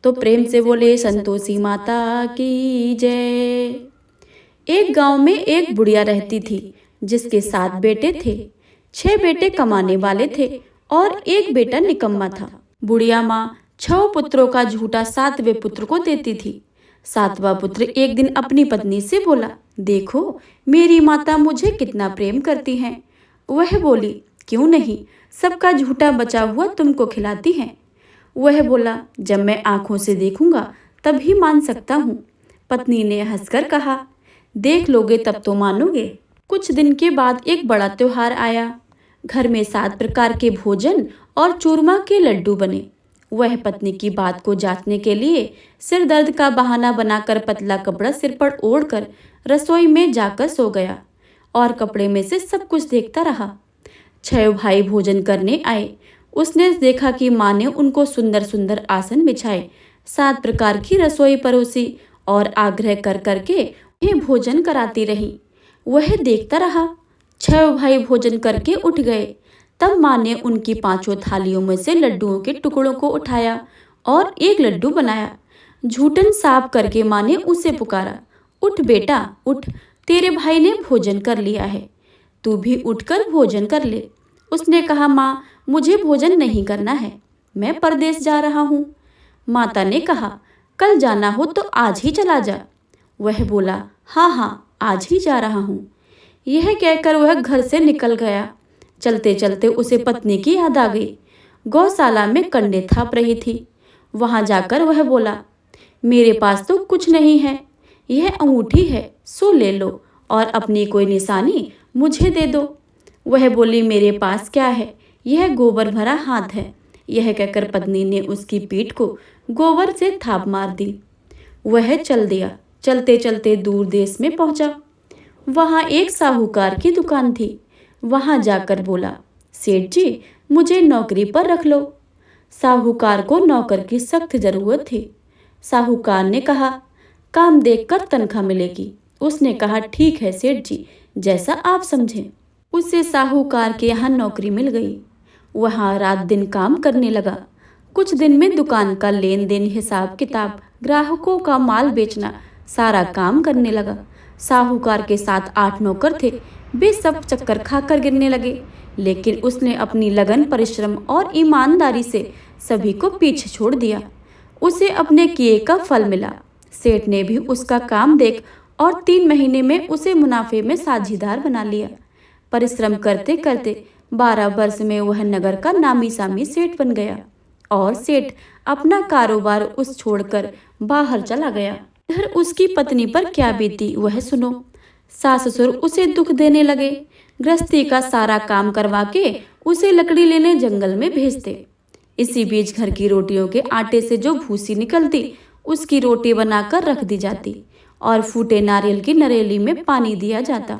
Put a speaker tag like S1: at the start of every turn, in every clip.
S1: तो प्रेम से बोले संतोषी माता की जय। एक गांव में एक बुढ़िया रहती थी जिसके 7 बेटे थे। 6 बेटे कमाने वाले थे और एक बेटा निकम्मा था। बुढ़िया माँ 6 पुत्रों का झूठा 7वें पुत्र को देती थी। 7वां पुत्र एक दिन अपनी पत्नी से बोला, देखो मेरी माता मुझे कितना प्रेम करती हैं। वह बोली, क्यों नहीं, सबका झूठा बचा हुआ तुमको खिलाती हैं। वह बोला, जब मैं आंखों से देखूंगा तभी मान सकता हूँ। पत्नी ने हंसकर कहा, देख लोगे तब तो मानोगे। कुछ दिन के बाद एक बड़ा त्योहार आया। घर में 7 प्रकार के भोजन और चूरमा के लड्डू बने। वह पत्नी की बात को जांचने के लिए सिर दर्द का बहाना बनाकर पतला कपड़ा सिर पर ओढ़कर रसोई में जाकर सो गया और कपड़े में से सब कुछ देखता रहा। 6 भाई भोजन करने आए। उसने देखा कि माँ ने उनको सुंदर सुंदर आसन बिछाए, 7 प्रकार की रसोई परोसी और आग्रह कर करके उन्हें भोजन कराती रही। वह देखता रहा। 6 भाई भोजन करके उठ गए। तब माँ ने उनकी 5 थालियों में से लड्डुओं के टुकड़ों को उठाया और एक लड्डू बनाया। झूठन साफ करके माँ ने उसे पुकारा, उठ बेटा उठ, तेरे भाई ने भोजन कर लिया है, तू भी उठकर भोजन कर ले। उसने कहा, माँ मुझे भोजन नहीं करना है, मैं परदेश जा रहा हूँ। माता ने कहा, कल जाना हो तो आज ही चला जा। वह बोला, हाँ हाँ आज ही जा रहा हूँ। यह कहकर वह घर से निकल गया। चलते चलते उसे पत्नी की याद आ गई। गौशाला में कंडे थाप रही थी। वहां जाकर वह बोला, मेरे पास तो कुछ नहीं है, यह अंगूठी है, सो ले लो और अपनी कोई निशानी मुझे दे दो। वह बोली, मेरे पास क्या है, यह गोबर भरा हाथ है। यह कहकर पत्नी ने उसकी पीठ को गोबर से थाप मार दी। वह चल दिया। चलते चलते दूर देश में पहुंचा। वहां एक साहूकार की दुकान थी। वहां जाकर बोला, सेठ जी मुझे नौकरी पर रख लो। साहूकार को नौकर की सख्त जरूरत थी। साहूकार ने कहा, काम देखकर तनख्वाह मिलेगी। उसने कहा, ठीक है सेठ जी, जैसा आप समझें। उसे साहूकार के यहाँ नौकरी मिल गई। वहाँ रात दिन काम करने लगा। कुछ दिन में दुकान का लेन देन, हिसाब किताब, ग्राहकों का माल बेचना, सारा काम करने लगा। साहूकार के साथ 8 नौकर थे। वे सब चक्कर खाकर गिरने लगे, लेकिन उसने अपनी लगन, परिश्रम और ईमानदारी से सभी को पीछे छोड़ दिया। उसे अपने किए का फल मिला। सेठ ने भी उसका काम देख और 3 महीने में उसे मुनाफे में साझीदार बना लिया। परिश्रम करते करते 12 वर्ष में वह नगर का नामी सामी सेठ बन गया और सेठ अपना कारोबार उस छोड़कर बाहर चला गया। इधर उसकी पत्नी पर क्या बीती वह सुनो। सास ससुर उसे दुख देने लगे। गृहस्थी का सारा काम करवा के उसे लकड़ी लेने जंगल में भेजते। इसी बीच घर की रोटियों के आटे से जो भूसी निकलती उसकी रोटी बनाकर रख दी जाती और फूटे नारियल की नरेली में पानी दिया जाता।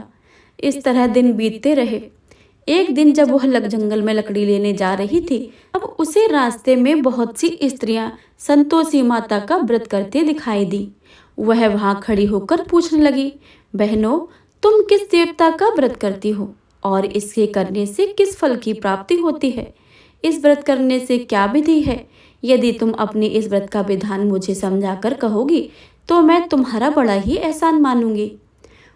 S1: इस तरह दिन बीतते रहे। एक दिन जब वह जंगल में लकड़ी लेने जा रही थी, अब उसे रास्ते में बहुत सी स्त्रियां संतोषी माता का व्रत करते दिखाई दी। वह वहां खड़ी होकर पूछने लगी, बहनों तुम किस देवता का व्रत करती हो और इसके करने से किस फल की प्राप्ति होती है? इस व्रत करने से क्या विधि है? यदि तुम अपने इस व्रत का विधान मुझे समझाकर कहोगी तो मैं तुम्हारा बड़ा ही एहसान मानूंगी।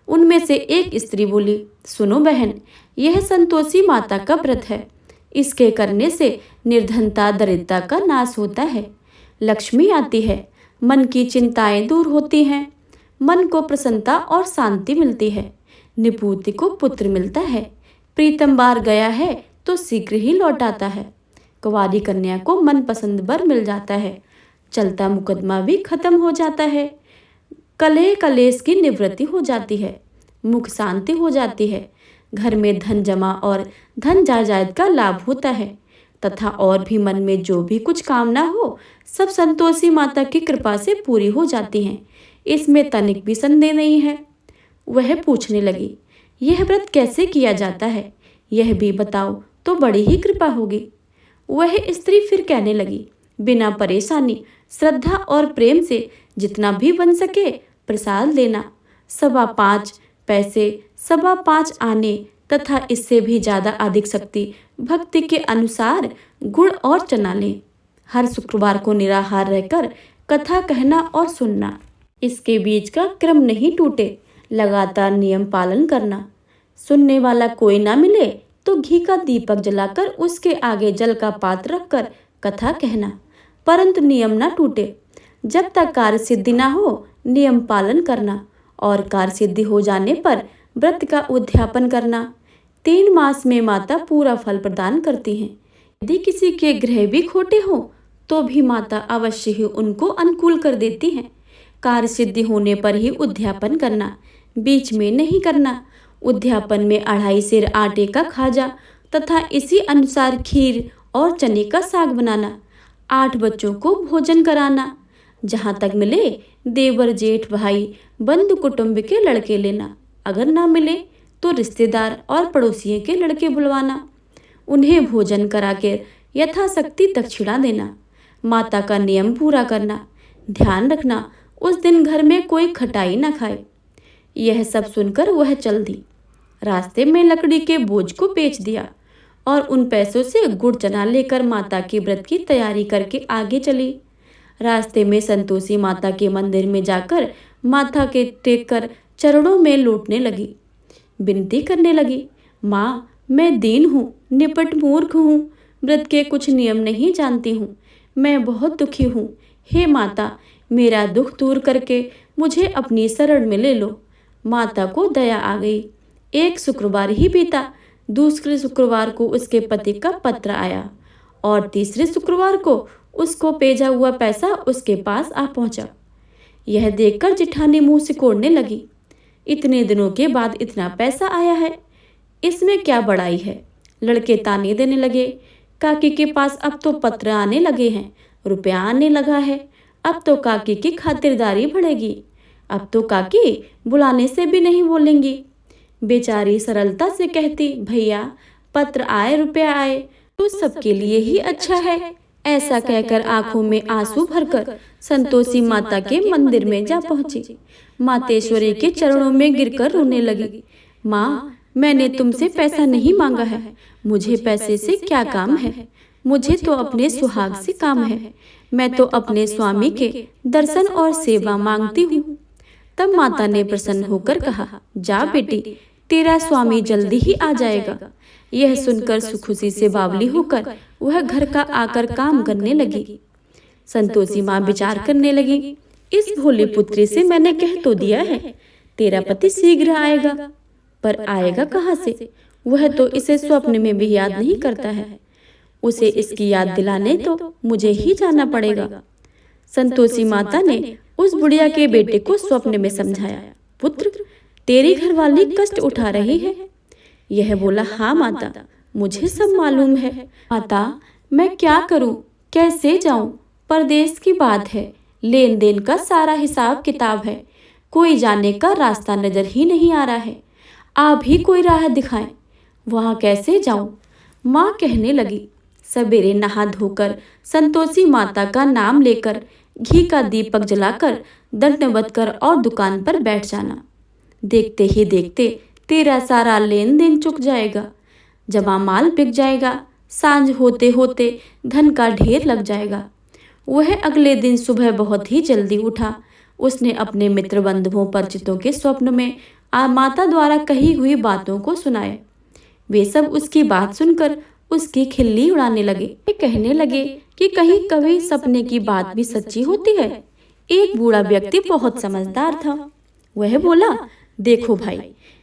S1: उनमें से एक स्त्री बोली, सुनो बहन, यह संतोषी माता का व्रत है। इसके करने से निर्धनता, दरिद्रता का नाश होता है, लक्ष्मी आती है, मन की चिंताएं दूर होती हैं, मन को प्रसन्नता और शांति मिलती है, निपुति को पुत्र मिलता है, प्रीतम बार गया है तो शीघ्र ही लौट आता है, कुंवारी कन्या को मनपसंद वर मिल जाता है, चलता मुकदमा भी खत्म हो जाता है, कलह कलेश की निवृत्ति हो जाती है, मुख शांति हो जाती है, घर में धन जमा और धन जायदाद का लाभ होता है तथा और भी मन में जो भी कुछ कामना हो सब संतोषी माता की कृपा से पूरी हो जाती हैं। इसमें तनिक भी संदेह नहीं है। वह पूछने लगी, यह व्रत कैसे किया जाता है, यह भी बताओ तो बड़ी ही कृपा होगी। वह स्त्री फिर कहने लगी, बिना परेशानी, श्रद्धा और प्रेम से जितना भी बन सके प्रसाद लेना, 5.25 पैसे, 5.25 आने तथा इससे भी ज्यादा अधिक शक्ति भक्ति के अनुसार गुड़ और चना लें। हर शुक्रवार को निराहार रहकर कथा कहना और सुनना, इसके बीच का क्रम नहीं टूटे, लगातार नियम पालन करना। सुनने वाला कोई ना मिले तो घी का दीपक जलाकर उसके आगे जल का पात्र रखकर कथा कहना, परंतु नियम ना टूटे। जब तक कार्य सिद्धि ना हो नियम पालन करना, और कार्य सिद्धि हो जाने पर व्रत का उद्यापन करना। 3 मास में माता पूरा फल प्रदान करती हैं। यदि किसी के ग्रह भी खोटे हो तो भी माता अवश्य ही उनको अनुकूल कर देती हैं। कार्य सिद्धि होने पर ही उद्यापन करना, बीच में नहीं करना। उद्यापन में 2.5 सेर आटे का खाजा तथा इसी अनुसार खीर और चने का साग बनाना। 8 बच्चों को भोजन कराना। जहाँ तक मिले देवर जेठ भाई बंधु कुटुंब के लड़के लेना, अगर ना मिले तो रिश्तेदार और पड़ोसियों के लड़के बुलवाना। उन्हें भोजन कराकर यथाशक्ति दक्षिणा देना। माता का नियम पूरा करना। ध्यान रखना उस दिन घर में कोई खटाई ना खाए। यह सब सुनकर वह चल दी। रास्ते में लकड़ी के बोझ को बेच दिया और उन पैसों से गुड़ चना लेकर माता के व्रत की तैयारी करके आगे चली। रास्ते में संतोषी माता के मंदिर में जाकर माथा के टेक कर चरणों में लौटने लगी। विनती करने लगी, माँ मैं दीन हूँ, निपट मूर्ख हूँ, व्रत के कुछ नियम नहीं जानती हूँ, मैं बहुत दुखी हूँ। हे माता, मेरा दुख दूर करके मुझे अपनी शरण में ले लो। माता को दया आ गई। एक शुक्रवार ही बीता। दूसरे शुक्रवार को उसके पति का पत्र आया और तीसरे शुक्रवार को उसको भेजा हुआ पैसा उसके पास आ पहुंचा। यह देखकर जिठानी मुंह सिकोड़ने लगी। इतने दिनों के बाद इतना पैसा आया है, इसमें क्या बड़ाई है। लड़के ताने देने लगे, काकी के पास अब तो पत्र आने लगे हैं, रुपया आने लगा है, अब तो काकी की खातिरदारी बढ़ेगी, अब तो काकी बुलाने से भी नहीं बोलेंगी। बेचारी सरलता से कहती, भैया पत्र आए रुपया आए तो सबके लिए ही अच्छा है। ऐसा कहकर आंखों में आंसू भरकर संतोषी माता के मंदिर में जा पहुंची। मातेश्वरी के चरणों में गिरकर रोने लगी। माँ, मैंने तुमसे पैसा नहीं मांगा है, मुझे पैसे से क्या काम है, मुझे तो अपने सुहाग से काम है, मैं तो अपने स्वामी के दर्शन और सेवा मांगती हूँ। तब माता ने प्रसन्न होकर कहा, जा बेटी, तेरा स्वामी जल्दी ही आ जाएगा। यह सुनकर खुशी से बावली होकर वह घर का आकर काम करने लगी। संतोषी माँ विचार करने लगी, इस भोले पुत्री से मैंने कह तो दिया है तेरा पति शीघ्र आएगा, पर आएगा कहाँ से? वह तो इसे स्वप्न में भी याद नहीं करता है, उसे इसकी याद दिलाने तो मुझे ही जाना पड़ेगा। संतोषी माता ने उस बुढ़िया के बेटे को स्वप्न में समझाया, पुत्र तेरी घरवाली कष्ट उठा रही है। यह बोला, हाँ माता, मुझे सब मालूम है। माता, मैं क्या करूं, कैसे जाऊं? परदेश की बात है, लेन देन का सारा हिसाब किताब है, कोई जाने का रास्ता नजर ही नहीं आ रहा है। आप ही कोई राह दिखाएं, वहां कैसे जाऊं? माँ कहने लगी। सवेरे नहा धोकर संतोषी माता का नाम लेकर घी का दीपक जलाकर दंडवत कर और दुकान पर बैठ जाना। देखते ही देखते तेरा सारा लेन देन चुक जाएगा, जमा माल बिक जाएगा, सांझ होते होते धन का ढेर लग जाएगा। वह अगले दिन सुबह बहुत ही जल्दी उठा। उसने अपने मित्र बंधुओं परिचितों के स्वप्न में माता द्वारा कही हुई बातों को सुनाए। वे सब उसकी बात सुनकर उसकी खिल्ली उड़ाने लगे। वे कहने लगे कि कहीं कभी सपने की बात भी सच्ची होती है। एक बूढ़ा व्यक्ति बहुत समझदार था। वह बोला, देखो भाई,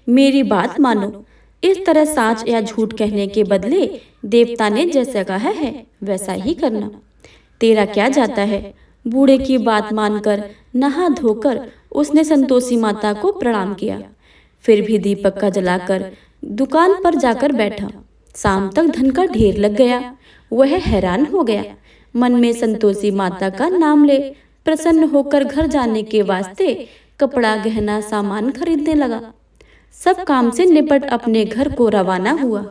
S1: मेरी बात मानो, इस तरह सच या झूठ कहने के बदले देवता ने जैसा कहा है वैसा ही करना। तेरा क्या जाता है? बूढ़े की बात मानकर नहा धोकर उसने संतोषी माता को प्रणाम किया। फिर भी दीपक का जलाकर दुकान पर जाकर बैठा। शाम तक धन का ढेर लग गया। वह हैरान हो गया। मन में संतोषी माता का नाम ले प्रसन्न होकर घर जाने के वास्ते कपड़ा गहना सामान खरीदने लगा। सब काम से निपट अपने घर को रवाना हुआ।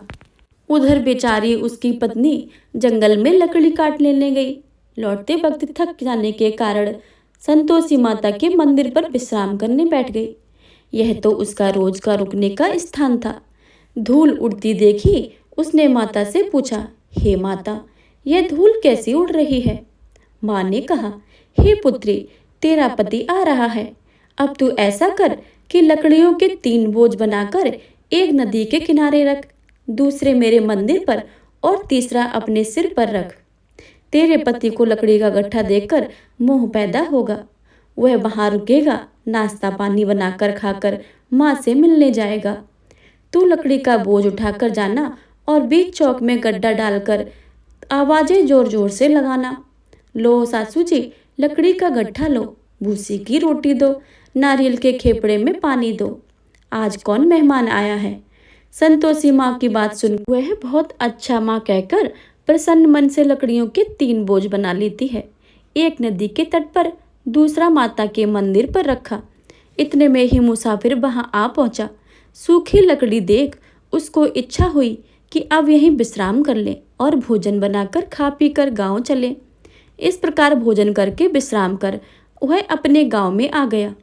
S1: उधर बेचारी उसकी पत्नी जंगल में लकड़ी काट लेने गई। लौटते वक्त थक जाने के कारण संतोषी माता के मंदिर पर विश्राम करने बैठ गई। यह तो उसका रोज का रुकने का स्थान था। धूल उड़ती देखी उसने माता से पूछा, हे माता, यह धूल कैसी उड़ रही है? माँ ने कहा, हे पुत्री, तेरा पति आ रहा है। अब तू ऐसा कर कि लकड़ियों के 3 बोझ बनाकर एक नदी के किनारे रख, दूसरे मेरे मंदिर पर और तीसरा अपने सिर पर रख। तेरे पति को लकड़ी का गट्ठा देखकर मोह पैदा होगा। वह वहां रुकेगा, नाश्ता पानी बनाकर खाकर माँ से मिलने जाएगा। तू लकड़ी का बोझ उठाकर जाना और बीच चौक में गड्ढा डालकर आवाजें जोर जोर से लगाना। लो सासू जी, लकड़ी का गट्ठा लो, भूसी की रोटी दो, नारियल के खेपड़े में पानी दो। आज कौन मेहमान आया है? संतोषी माँ की बात सुन वह बहुत अच्छा माँ कहकर प्रसन्न मन से लकड़ियों के 3 बोझ बना लेती है। एक नदी के तट पर, दूसरा माता के मंदिर पर रखा। इतने में ही मुसाफिर वहां आ पहुंचा। सूखी लकड़ी देख उसको इच्छा हुई कि अब यहीं विश्राम कर ले और भोजन बनाकर खा पी कर गाँव चले। इस प्रकार भोजन करके विश्राम कर वह अपने गांव में आ गया।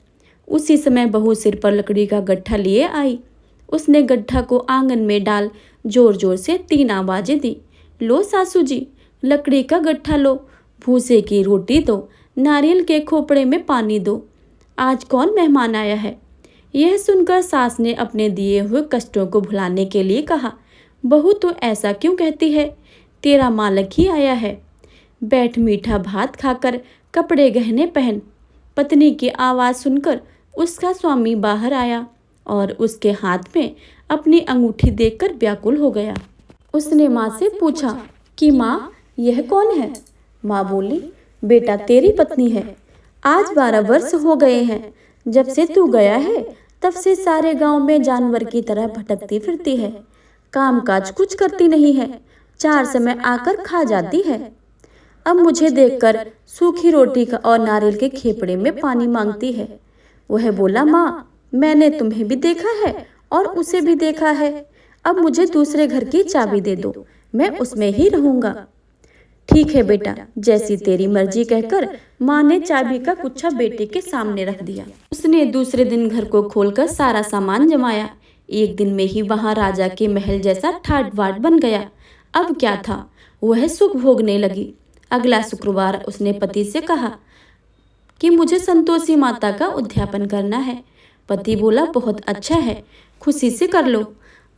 S1: उसी समय बहू सिर पर लकड़ी का गट्ठा लिए आई। उसने गड्ढा को आंगन में डाल जोर जोर से 3 आवाजें दी। लो सासू जी, लकड़ी का गट्ठा लो, भूसे की रोटी दो, नारियल के खोपड़े में पानी दो। आज कौन मेहमान आया है? यह सुनकर सास ने अपने दिए हुए कष्टों को भुलाने के लिए कहा, बहू तो ऐसा क्यों कहती है? तेरा मालिक ही आया है। बैठ, मीठा भात खाकर कपड़े गहने पहन। पत्नी की आवाज़ सुनकर उसका स्वामी बाहर आया और उसके हाथ में अपनी अंगूठी देखकर व्याकुल हो गया। उसने माँ से पूछा कि माँ, यह कौन है? माँ बोली, बेटा तेरी पत्नी है। आज 12 वर्ष हो गए हैं। जब से तू गया है तब से सारे गांव में जानवर की तरह भटकती फिरती है। काम काज कुछ करती नहीं है, 4 समय आकर खा जाती है। अब मुझे देखकर सूखी रोटी का और नारियल के खेपड़े में पानी मांगती है। वह बोला, माँ, मैंने तुम्हें भी देखा है और उसे भी देखा है। अब मुझे दूसरे घर की चाबी दे दो, मैं उसमें ही रहूंगा। ठीक है बेटा, जैसी तेरी मर्जी कहकर माँ ने चाबी का गुच्छा बेटे के सामने रख दिया। उसने दूसरे दिन घर को खोलकर सारा सामान जमाया। एक दिन में ही वहां राजा के महल जैसा ठाट बाट बन गया। अब क्या था, वह सुख भोगने लगी। अगला शुक्रवार उसने पति से कहा कि मुझे संतोषी माता का उद्यापन करना है। पति बोला, बहुत अच्छा है, खुशी से कर लो।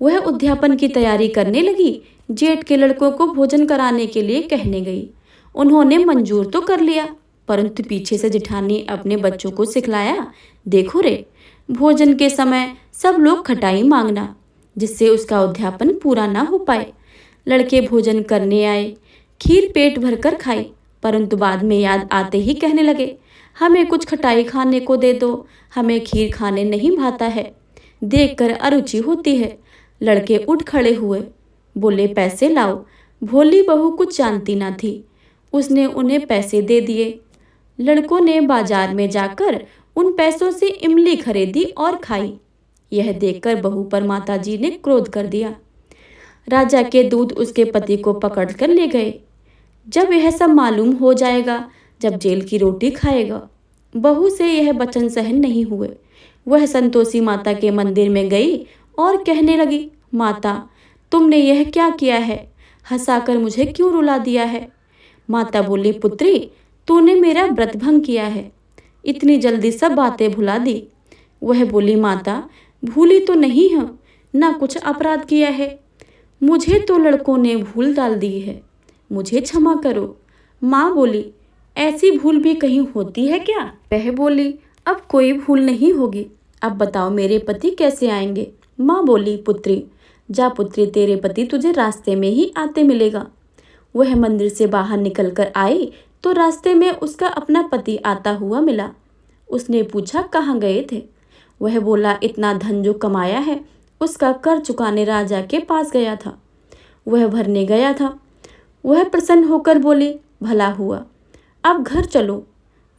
S1: वह उद्यापन की तैयारी करने लगी। जेठ के लड़कों को भोजन कराने के लिए कहने गई। उन्होंने मंजूर तो कर लिया, परंतु पीछे से जिठानी अपने बच्चों को सिखलाया, देखो रे, भोजन के समय सब लोग खटाई मांगना, जिससे उसका उद्यापन पूरा ना हो पाए। लड़के भोजन करने आए, खीर पेट भरकर खाई, परंतु बाद में याद आते ही कहने लगे, हमें कुछ खटाई खाने को दे दो, हमें खीर खाने नहीं भाता है, देखकर अरुचि होती है। लड़के उठ खड़े हुए, बोले, पैसे लाओ। भोली बहू कुछ जानती ना थी, उसने उन्हें पैसे दे दिए। लड़कों ने बाजार में जाकर उन पैसों से इमली खरीदी और खाई। यह देखकर बहू पर माताजी ने क्रोध कर दिया। राजा के दूत उसके पति को पकड़कर ले गए। जब यह सब मालूम हो जाएगा, जब जेल की रोटी खाएगा। बहू से यह वचन सहन नहीं हुए। वह संतोषी माता के मंदिर में गई और कहने लगी, माता, तुमने यह क्या किया है? हंसाकर मुझे क्यों रुला दिया है? माता बोली, पुत्री, तूने मेरा व्रत भंग किया है, इतनी जल्दी सब बातें भुला दी। वह बोली, माता, भूली तो नहीं है, ना कुछ अपराध किया है, मुझे तो लड़कों ने भूल डाल दी है, मुझे क्षमा करो। माँ बोली, ऐसी भूल भी कहीं होती है क्या? वह बोली, अब कोई भूल नहीं होगी। अब बताओ मेरे पति कैसे आएंगे? माँ बोली, पुत्री, जा पुत्री, तेरे पति तुझे रास्ते में ही आते मिलेगा। वह मंदिर से बाहर निकलकर आई तो रास्ते में उसका अपना पति आता हुआ मिला। उसने पूछा, कहाँ गए थे? वह बोला, इतना धन जो कमाया है उसका कर चुकाने राजा के पास गया था, वह भरने गया था। वह प्रसन्न होकर बोली, भला हुआ, अब घर चलो।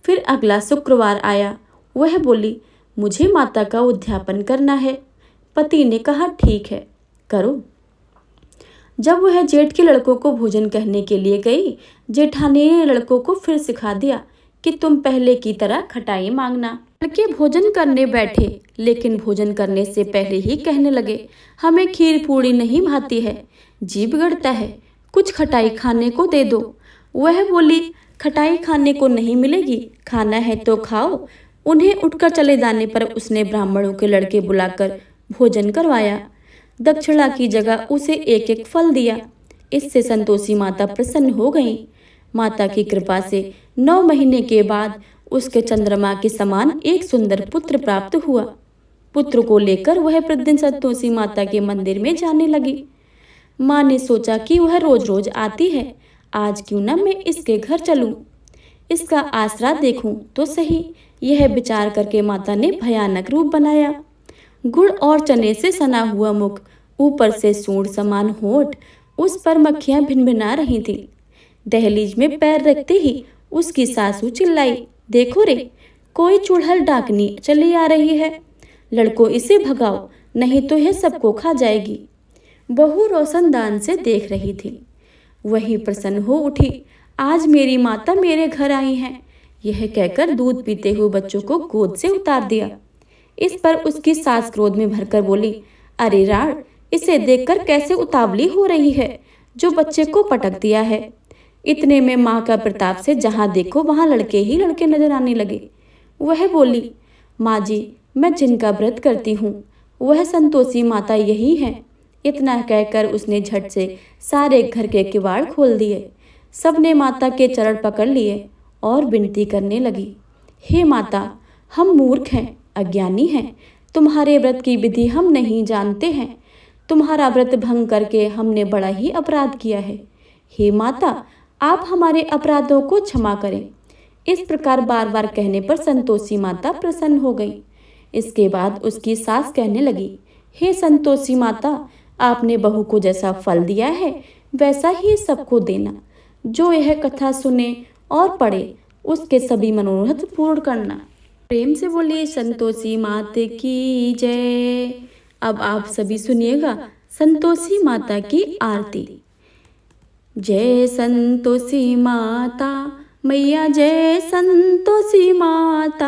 S1: फिर अगला शुक्रवार आया। वह बोली, मुझे माता का उद्यापन करना है। पति ने कहा, ठीक है, करो। जब वह जेठ के लड़कों को भोजन कहने के लिए गई, जेठानी ने लड़कों को फिर सिखा दिया कि तुम पहले की तरह खटाई मांगना। लड़के भोजन करने बैठे, लेकिन भोजन करने से पहले ही कहने लगे, हमें खीर पूड़ी नहीं भाती है, जी बिगड़ता है, कुछ खटाई खाने को दे दो। वह बोली, खटाई खाने को नहीं मिलेगी, खाना है तो खाओ। उन्हें उठकर चले जाने पर उसने ब्राह्मणों के लड़के बुलाकर भोजन करवाया। दक्षिणा की जगह उसे एक एक फल दिया। इससे संतोषी माता प्रसन्न हो गईं। माता की कृपा से 9 महीने के बाद उसके चंद्रमा के समान एक सुंदर पुत्र प्राप्त हुआ। पुत्र को लेकर वह प्रतिदिन संतोषी माता के मंदिर में जाने लगी। माँ ने सोचा कि वह रोज रोज आती है, आज क्यों न मैं इसके घर चलूं, इसका आसरा देखूं तो सही। यह विचार करके माता ने भयानक रूप बनाया। गुड़ और चने से सना हुआ मुख, ऊपर से सूंड समान होठ, उस पर मक्खियां भिनभिना रही थीं। दहलीज में पैर रखते ही उसकी सासू चिल्लाई, देखो रे, कोई चुड़ैल डाकनी चली आ रही है, लड़को इसे भगाओ, नहीं तो यह सबको खा जाएगी। बहू रोशनदान से देख रही थी। वही प्रसन्न हो उठी, आज मेरी माता मेरे घर आई हैं। यह कहकर दूध पीते हुए बच्चों को गोद से उतार दिया। इस पर उसकी सास क्रोध में भरकर बोली, अरे राड़, इसे देखकर कैसे उतावली हो रही है, जो बच्चे को पटक दिया है। इतने में माँ का प्रताप से जहाँ देखो वहाँ लड़के ही लड़के नजर आने लगे। वह बोली, माँ जी, मैं जिनका व्रत करती हूँ वह संतोषी माता यही है। इतना कहकर उसने झट से सारे घर के किवाड़ खोल दिए। सबने माता के चरण पकड़ लिए और विनती करने लगी, हे माता, हम मूर्ख हैं, अज्ञानी हैं, तुम्हारे व्रत की विधि हम नहीं जानते हैं। तुम्हारा व्रत भंग करके हमने बड़ा ही अपराध किया है। हे माता, आप हमारे अपराधों को क्षमा करें। इस प्रकार बार बार कहने पर संतोषी माता प्रसन्न हो गई। इसके बाद उसकी सास कहने लगी, हे संतोषी माता, आपने बहू को जैसा फल दिया है वैसा ही सबको देना। जो यह कथा सुने और पढ़े उसके सभी मनोरथ पूर्ण करना। प्रेम से बोलिए संतोषी माता की जय। अब आप सभी सुनिएगा संतोषी माता की आरती। जय संतोषी माता मैया, जय संतोषी माता,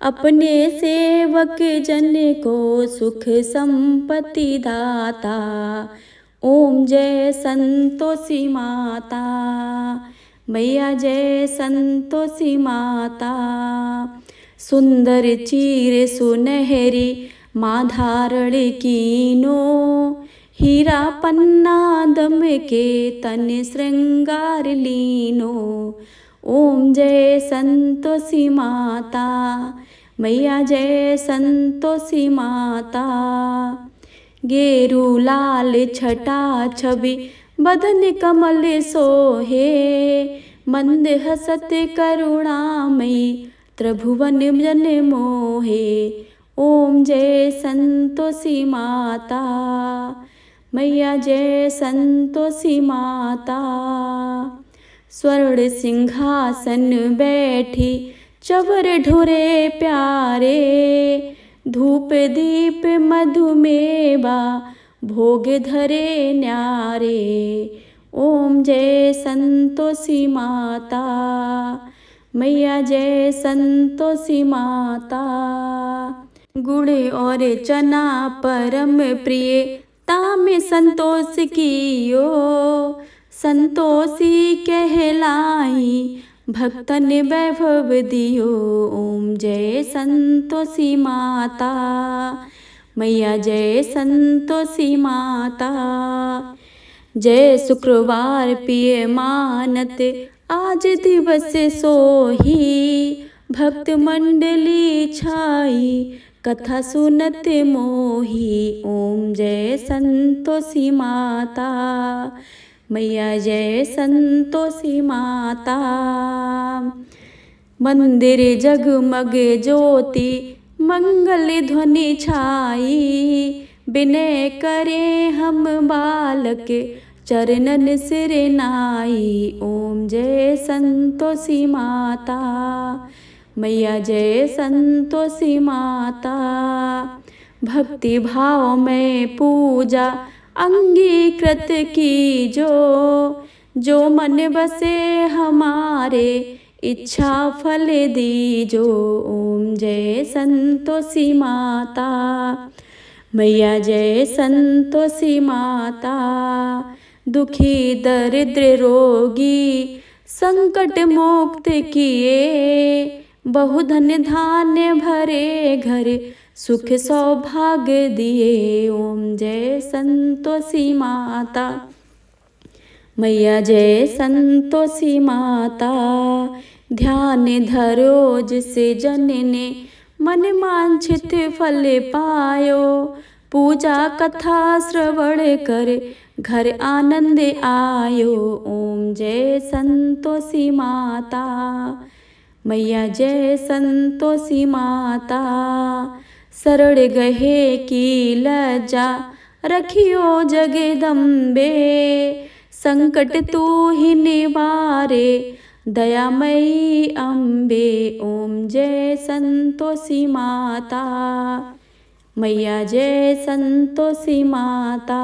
S1: अपने सेवक जन को सुख संपत्ति दाता। ओम जय संतोषी माता मैया, जय संतोषी माता। सुंदर चीर सुनहरी माँ धारण कीनो, हीरा पन्ना दम के तन श्रृंगार लीनो। ओम जय संतोषी माता मैया, जय संतोषी माता। गेरू लाल छटा छवि बदन कमल सोहे, मंद हसत करुणामयी त्रिभुवन जन मोहे। ओम जय संतोषी माता मैया, जय संतोषी माता। स्वर्ण सिंहासन बैठी चवर ढुरे प्यारे, धूप दीप मधुमेवा भोग धरे न्यारे। ओम जय संतोषी माता मैया, जय संतोषी माता। गुड़ और चना परम प्रिय ताम संतोष कियो, संतोषी कहलाई भक्तन वैभव दियो। ओम जय संतोषी माता मैया, जय संतोषी माता। जय शुक्रवार पिय मानत आज दिवस सोही, भक्त मंडली छाई कथा सुनत मोही। ओम जय संतोषी माता मैया, जय संतोषी माता। मंदिर जगमग ज्योति मंगल ध्वनि छाई, विनय करे हम बालक चरणन सिर नाई। ओम जय संतोषी माता मैया, जय संतोषी माता। भक्ति भाव में पूजा अंगीकृत की जो मन बसे हमारे इच्छा फल दीजो। ओम जय संतोषी माता मैया, जय संतोषी माता। दुखी दरिद्र रोगी संकट मुक्त किए, बहुधन धान्य भरे घर, सुख सौभाग्य दिए। ओम जय संतोषी माता, मैया जय संतोषी माता। ध्यान धरो जिसे जन ने, मन वांछित फल पायो। पूजा कथा श्रवण कर, घर आनंद आयो। ओम जय संतोषी माता, मैया जय संतोषी माता। शरण गहे की लज्जा, रखियो जगदम्बे। संकट तू ही निवारे, दयामयी अम्बे। ओम जय संतोषी माता, मैया जय संतोषी माता।